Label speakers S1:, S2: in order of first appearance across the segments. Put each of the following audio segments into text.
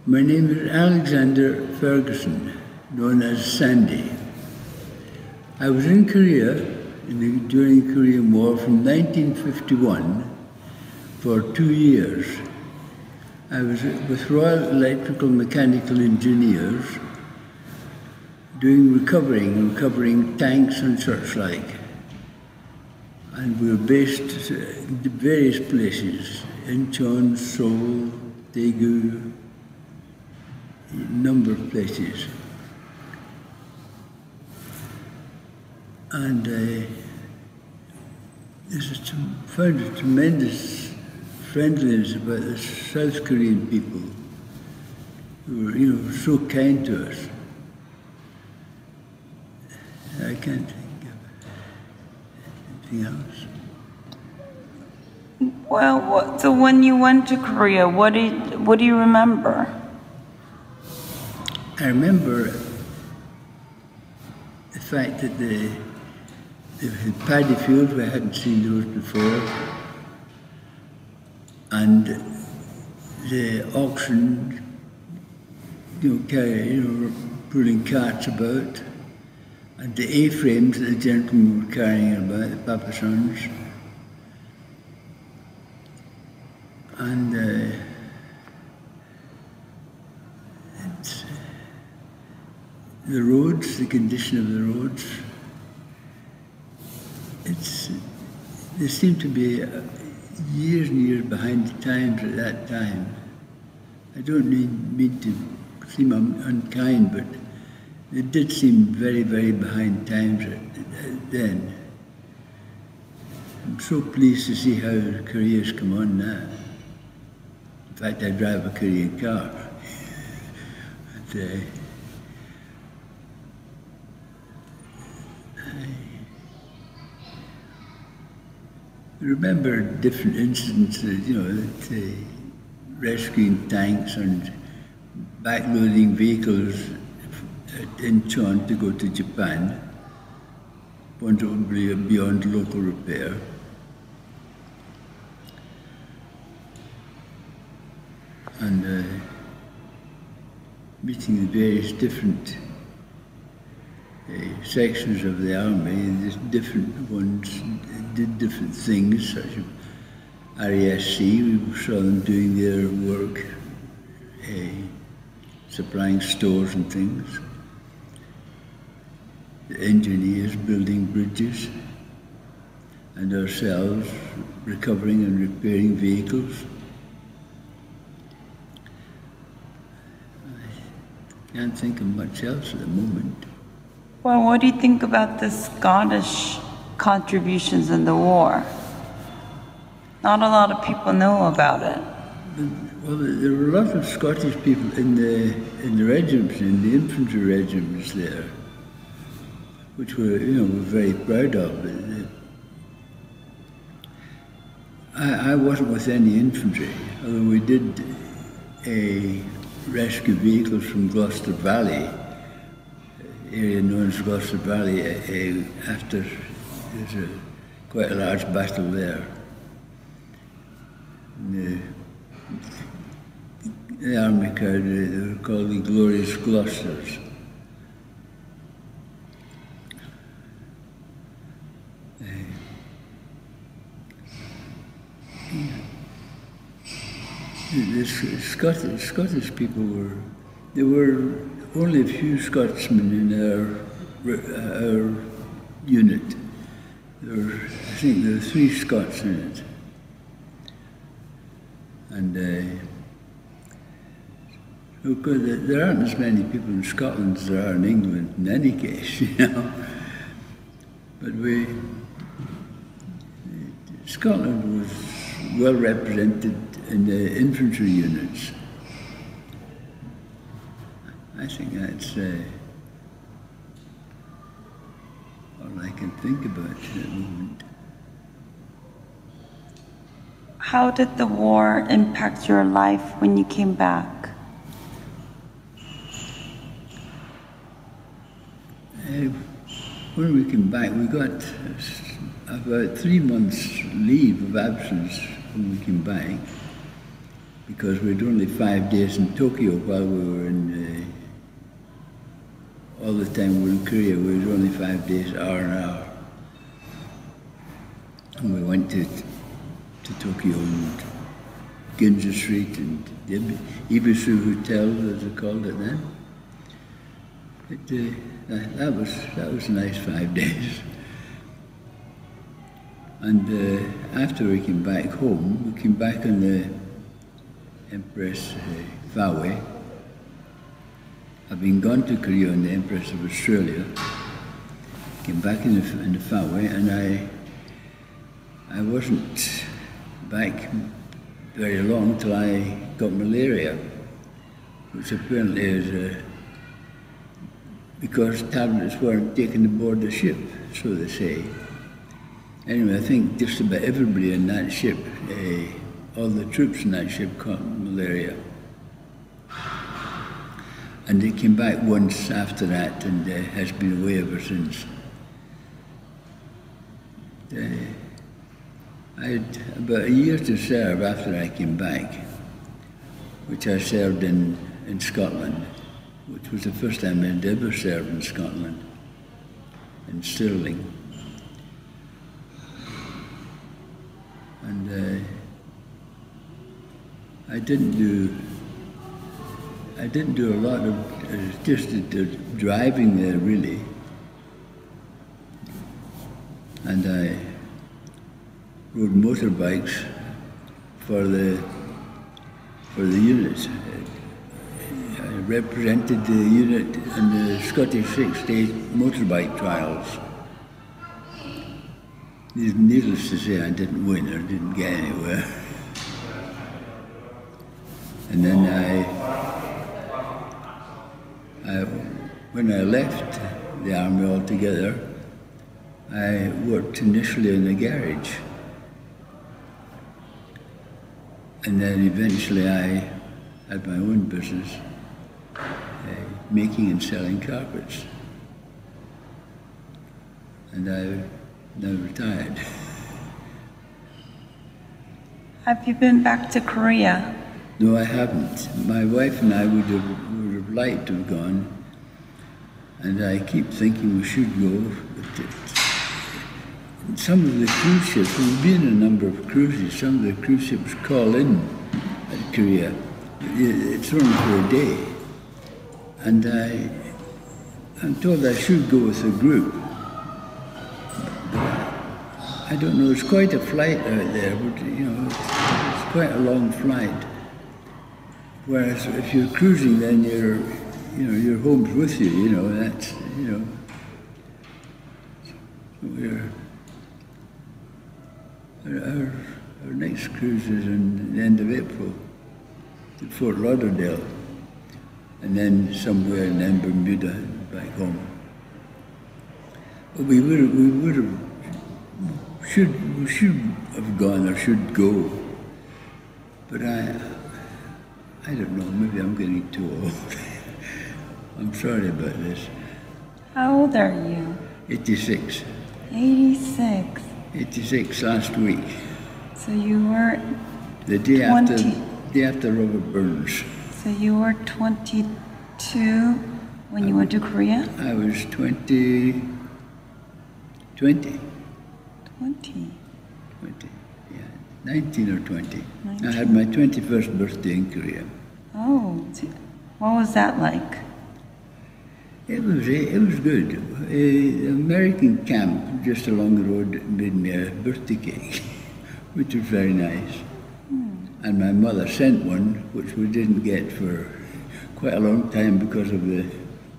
S1: My name is Alexander Ferguson, known as Sandy. I was in Korea during the Korean War from 1951 for 2 years. I was with Royal Electrical Mechanical Engineers doing recovering tanks and such like. And we were based in various places, Incheon, Seoul, Daegu, a number of places. And found a tremendous friendliness about the South Korean people who were, so kind to us. I can't think of anything else.
S2: Well, so when you went to Korea, what do you remember?
S1: I remember the fact that they had paddy fields. We hadn't seen those before, and the oxen, pulling carts about, and the A-frames that the gentlemen were carrying about, the papasons, and the roads, the condition of the roads. They seem to be years and years behind the times at that time. I don't mean to seem unkind, but it did seem very, very behind times then. I'm so pleased to see how Korea's come on now. In fact, I drive a Korean car. But, I remember different incidents, rescuing tanks and backloading vehicles at Incheon to go to Japan, ones that would be beyond local repair. And meeting the various different sections of the army, different ones did different things, such as RASC. We saw them doing their work, supplying stores and things. The engineers building bridges, and ourselves recovering and repairing vehicles. I can't think of much else at the moment.
S2: Well, what do you think about the Scottish contributions in the war? Not a lot of people know about it.
S1: Well, there were a lot of Scottish people in the regiments, in the infantry regiments there, which we're very proud of. I wasn't with any infantry, although we did rescue vehicles from Gloucester Valley, area known as Gloucester Valley, after there's quite a large battle there. The army crowd, they were called the Glorious Gloucesters. The Scottish people there were only a few Scotsmen in our unit. I think there were 3 Scots in it. And there aren't as many people in Scotland as there are in England in any case, But Scotland was well represented in the infantry units. I think that's all I can think about at the moment.
S2: How did the war impact your life when you came back?
S1: When we came back, we got about 3 months leave of absence when we came back. because we'd only 5 days in Tokyo while we were in, all the time we were in Korea, we were only 5 days, hour and hour. And we went to Tokyo and Ginza Street and the Ibisu Hotel, as they called it then. That was a nice 5 days. And after we came back home, we came back on the Empress Fawe. I've been gone to Korea on the Empress of Australia. Came back in the Fawe, and I wasn't back very long till I got malaria, which apparently is because tablets weren't taken aboard the ship, so they say. Anyway, I think just about everybody in that ship, all the troops in that ship caught malaria. And they came back once after that and has been away ever since. I had about a year to serve after I came back, which I served in Scotland, which was the first time I'd ever served in Scotland, in Stirling. And I didn't do a lot of just driving there really, and I rode motorbikes for the units. I represented the unit in the Scottish 6-day motorbike trials. Needless to say, I didn't win or didn't get anywhere. And then when I left the army altogether, I worked initially in a garage. And then eventually I had my own business, making and selling carpets. And I've now retired.
S2: Have you been back to Korea?
S1: No, I haven't. My wife and I would have liked to have gone, and I keep thinking we should go. But some of the cruise ships, we've been on a number of cruises, some of the cruise ships call in at Korea. It's only for a day. And I'm told I should go with a group. I don't know, it's quite a flight out there, but you know, it's quite a long flight. Whereas if you're cruising, then your home's with you, you know, that's, you know. Our next cruise is in the end of April to Fort Lauderdale, and then somewhere in Bermuda back home. But we should have gone or should go, but I don't know, maybe I'm getting too old. I'm sorry about this.
S2: How old are you?
S1: 86.
S2: 86.
S1: 86 last week.
S2: So you were
S1: the day after Robert Burns.
S2: So you were 22 when you went to Korea?
S1: I was 20. 20, yeah, 19 or 20. 19. I had my 21st birthday in Korea.
S2: Oh, what was that like?
S1: It was good. An American camp just along the road made me a birthday cake, which was very nice. And my mother sent one, which we didn't get for quite a long time because of the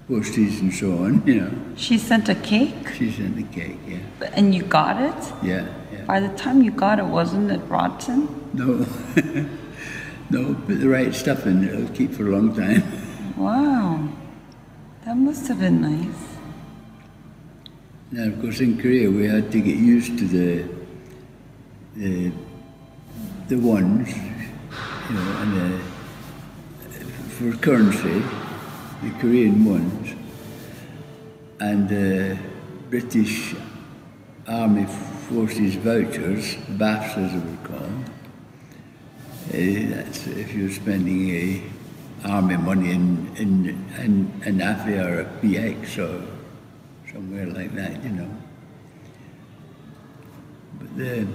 S1: postage and so on, you know.
S2: She sent a cake?
S1: She sent a cake, yeah.
S2: And you got it?
S1: Yeah.
S2: By the time you got it, wasn't it rotten?
S1: No. No, put the right stuff in, it'll keep for a long time.
S2: Wow. That must have been nice.
S1: Now, of course, in Korea, we had to get used to the ones, you know, and for currency, the Korean ones, and the British Army Forces vouchers, BAFs as they were called, That's if you're spending army money in AFI or a PX or somewhere like that, you know. But the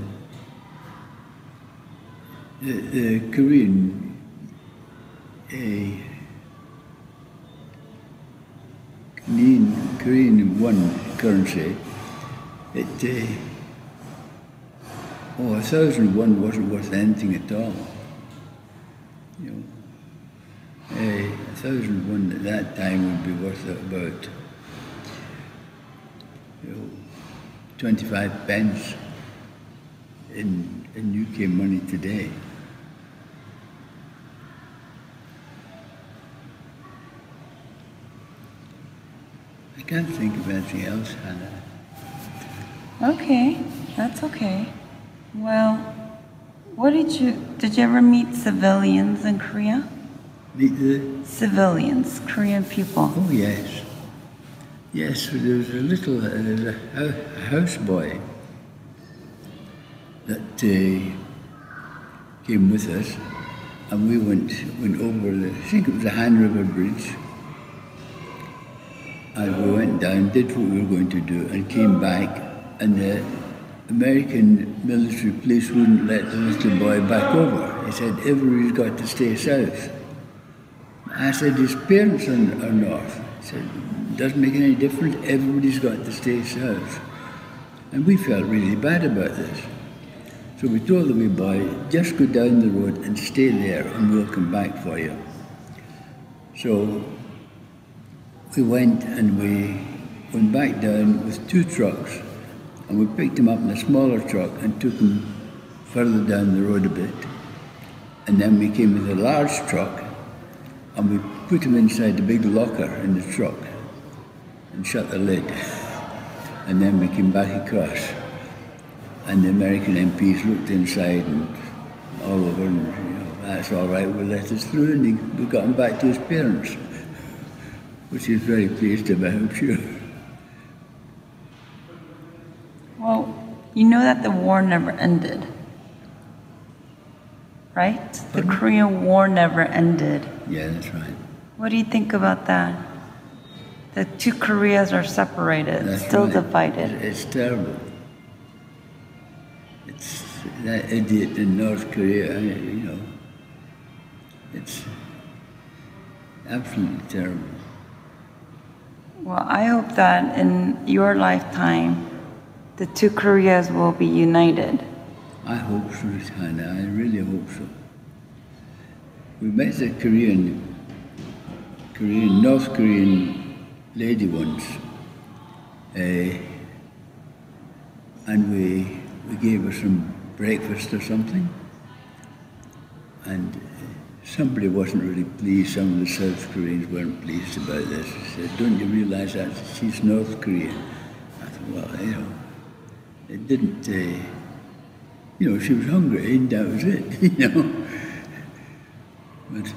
S1: Korean one currency, 1,001 wasn't worth anything at all. You know, 1,001 at that time would be worth about 25 pence in UK money today. I can't think of anything else, Hannah.
S2: Okay, that's okay. Well, did you ever meet civilians in Korea?
S1: Meet the
S2: Civilians, Korean people.
S1: Oh yes, yes. There was a little houseboy that came with us, and we went over I think it was the Han River Bridge, and we went down, did what we were going to do, and came back, and the American military police wouldn't let the little boy back over. He said, everybody's got to stay south. I said, his parents are north. He said, it doesn't make any difference, everybody's got to stay south. And we felt really bad about this. So we told the wee boy, just go down the road and stay there and we'll come back for you. So we went and we went back down with 2 trucks, and we picked him up in a smaller truck and took him further down the road a bit. And then we came with a large truck and we put him inside the big locker in the truck and shut the lid. And then we came back across, and the American MPs looked inside and all over, and that's all right, we'll let us through, and we got him back to his parents, which he was very pleased about, I'm sure.
S2: Well, you know that the war never ended, right? The Korean War never ended.
S1: Yeah, that's right.
S2: What do you think about that? The 2 Koreas are separated,
S1: That's
S2: still
S1: right.
S2: divided.
S1: It's terrible. It's that idiot in North Korea, you know. It's absolutely terrible.
S2: Well, I hope that in your lifetime, the 2 Koreas will be united.
S1: I hope so, Hannah. I really hope so. We met a North Korean lady once, and we gave her some breakfast or something, and somebody wasn't really pleased. Some of the South Koreans weren't pleased about this. They said, don't you realize that she's North Korean? I thought, well, you know, it didn't, you know, she was hungry and that was it, you know. But